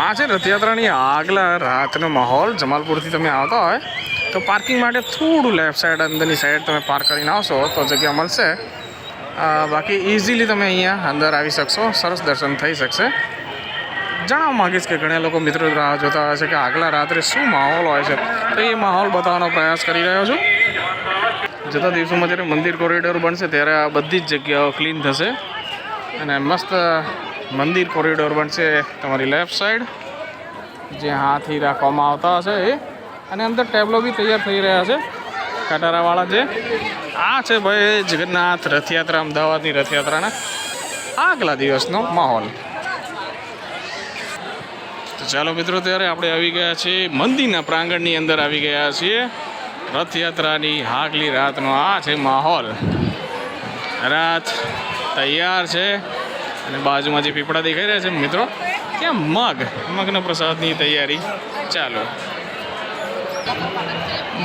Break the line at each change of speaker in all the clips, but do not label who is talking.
આ છે રથયાત્રાની આગલા રાતનો માહોલ. જમાલપુરથી તમે આવતા હોય તો પાર્કિંગ માટે થોડું લેફ્ટ સાઈડ અંદરની સાઈડ તમે પાર્ક કરીને આવશો તો જગ્યા મળશે. બાકી ઇઝીલી તમે અહીંયા અંદર આવી શકશો, સરસ દર્શન થઈ શકશે. જણાવવા માગીશ કે ઘણા લોકો મિત્રો રાહ જોતા હોય છે કે આગલા રાત્રે શું માહોલ હોય છે, તો એ માહોલ બતાવવાનો પ્રયાસ કરી રહ્યો છું. જતા દિવસોમાં જ્યારે મંદિર કોરિડોર બનશે ત્યારે આ બધી જ જગ્યાઓ ક્લીન થશે અને મસ્ત મંદિર કોરિડોર બનશે તમારી લેફ્ટ સાઈડ, જે હાથી રાખવામાં આવતા હશે એ. અને અંદર ટેબલો બી તૈયાર થઈ રહ્યા છે કટારાવાળા. જે આ છે ભાઈ જગન્નાથ રથયાત્રા, અમદાવાદની રથયાત્રાના આગલા દિવસનો માહોલ. તો ચાલો મિત્રો, ત્યારે આપણે આવી ગયા છીએ મંદિરના પ્રાંગણની અંદર આવી ગયા છીએ. રથયાત્રાની આગલી રાતનો આ છે માહોલ. રાત તૈયાર છે અને બાજુમાં જે પીપળા દેખાઈ રહ્યા છે મિત્રો, ત્યાં મગનો પ્રસાદની તૈયારી ચાલો.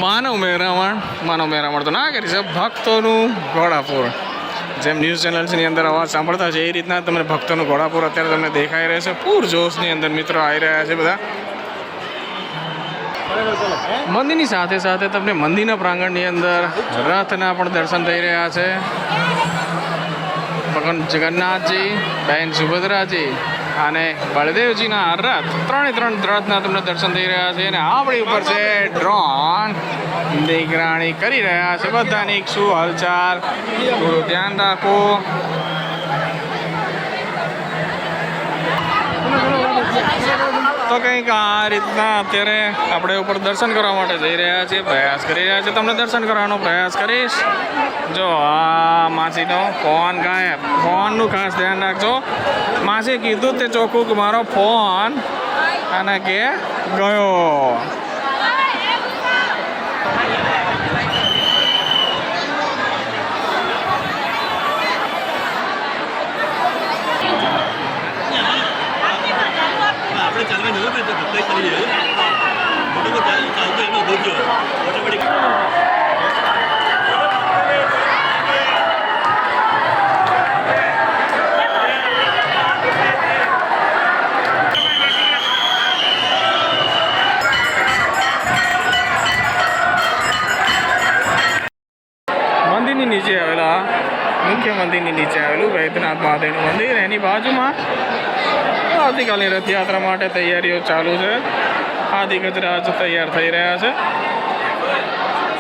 માનવ મહેરામણ તો ના કરી છે, ભક્તોનું ઘોડાપુર. જેમ ન્યૂઝ ચેનલ્સની અંદર અવાજ સાંભળતા છે એ રીતના તમને ભક્તોનું ઘોડાપુર અત્યારે તમને દેખાઈ રહે છે. પૂરજોશની અંદર મિત્રો આવી રહ્યા છે બધા. મંદિરની સાથે સાથે તમને મંદિરના પ્રાંગણની અંદર રથના પણ દર્શન થઈ રહ્યા છે. ભગવાન જગન્નાથજી, બહેન સુભદ્રાજી અને બળદેવજીના ત્રણે રથના તમને દર્શન થઈ રહ્યા છે. અને આપણી ઉપર છે ડ્રોન, નિગરાણી કરી રહ્યા છે બધાની શું હાલચાલ, થોડું ધ્યાન રાખો. તો કંઈક આ રીતના અત્યારે આપણે ઉપર દર્શન કરવા માટે જઈ રહ્યા છીએ, પ્રયાસ કરી રહ્યા છીએ. તમને દર્શન કરવાનો પ્રયાસ કરીશ. જો આ માસીનો ફોન ગાયબ, ફોનનું ખાસ ધ્યાન રાખજો. માસી કીધું તે ચોખ્ખું કે મારો ફોન અને કે ગયો. મંદિરની નીચે આવેલા મુખ્ય મંદિરની નીચે આવેલું વૈદ્યનાથ મહાદેવનું મંદિર, એની બાજુમાં આવતીકાલની રથયાત્રા માટે તૈયારીઓ ચાલુ છે. આદિ ગજરાજ તૈયાર થઈ રહ્યા છે.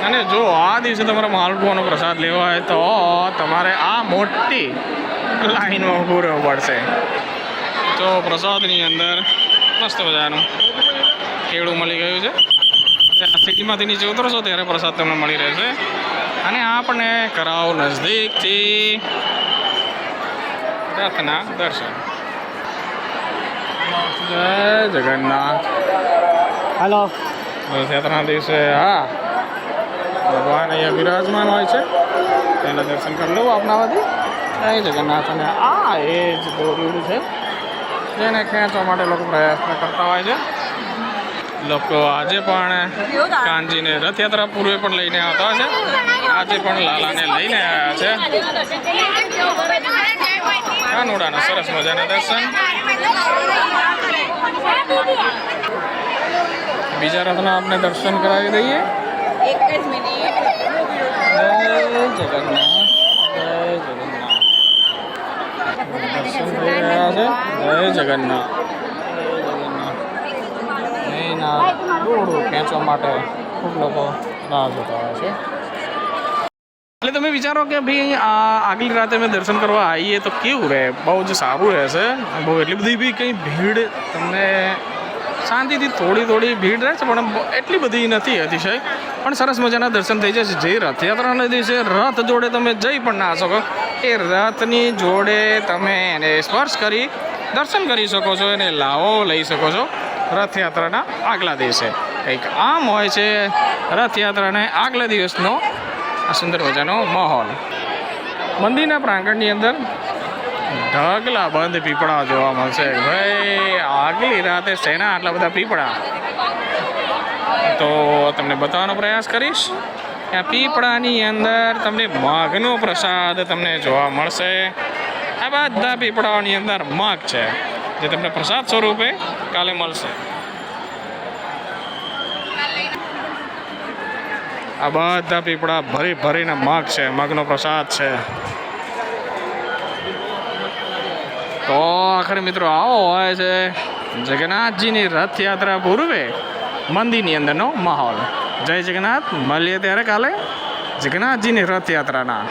અને જો આ દિવસે તમારે માલપુઆનો પ્રસાદ લેવો હોય તો તમારે આ મોટી લાઈનમાં ઊભું રહેવું પડશે. તો પ્રસાદની અંદર મસ્ત મજાનું કેળું મળી ગયું છે. સિટીમાંથી નીચે ઉતરશો ત્યારે પ્રસાદ તમને મળી રહેશે. અને આપણે કરાવો નજદીકથી રથના દર્શન. જય જગન્નાથ.
હલો.
રથયાત્રાના દિવસે હા ભગવાન અહીંયા બિરાજમાન હોય છે, તેના દર્શન કરી લો આપનાવાથી. જય જગન્નાથ. અને આ એ જ દોરડું છે જેને ખેંચવા માટે લોકો પ્રયત્ન કરતા હોય છે. લોકો આજે પણ કાનજીને રથયાત્રા પૂર્વે પણ લઈને આવતા હોય છે. આજે પણ લાલાને લઈને આવ્યા છે. કાનુડાના સરસ મજાના દર્શન. બીજા રથના આપણે દર્શન કરાવી દઈએ. જય જગન્નાથ, જય જગન્નાથ. દર્શન થઈ રહ્યા છે. જય જગન્નાથ. દોડું ખેંચવા માટે ખૂબ લોકો રાહ જોતા હોય છે. એટલે તમે વિચારો કે ભાઈ આગલી રાતે અમે દર્શન કરવા આવીએ તો કેવું રહે, બહુ જ સારું રહેશે. બહુ એટલી બધી બી કંઈ ભીડ તમને શાંતિથી થોડી ભીડ રહે છે, પણ એટલી બધી નથી અતિશય. પણ સરસ મજાના દર્શન થઈ જશે. જે રથયાત્રાના દિવસે રથ જોડે તમે જઈ પણ ના શકો, એ રથની જોડે તમે એને સ્પર્શ કરી દર્શન કરી શકો છો, એને લાવો લઈ શકો છો. રથયાત્રાના આગલા દિવસે કંઈક આમ હોય છે રથયાત્રાના આગલા દિવસનો આ સુંદર મજાનો માહોલ. મંદિરના પ્રાંગણની અંદર ઢગલા બંધ પીપળા જોવા મળશે. ભાઈ આગલી રાતે શેના આટલા બધા પીપળા, તો તમને બતાવવાનો પ્રયાસ કરીશ. આ પીપળાની અંદર તમને મગનો પ્રસાદ તમને જોવા મળશે. આ બધા પીપળાઓની અંદર મગ છે. જે તમને પ્રસાદ સ્વરૂપે કાલે મળશે. આ બધા પીપળા ભરી ભરીને મગ છે, મગનો પ્રસાદ છે. તો આખરે મિત્રો આવો હોય છે જગન્નાથજીની રથયાત્રા પૂર્વે મંદિરની અંદરનો માહોલ. જય જગન્નાથ. મળીએ ત્યારે કાલે જગન્નાથજીની રથયાત્રાના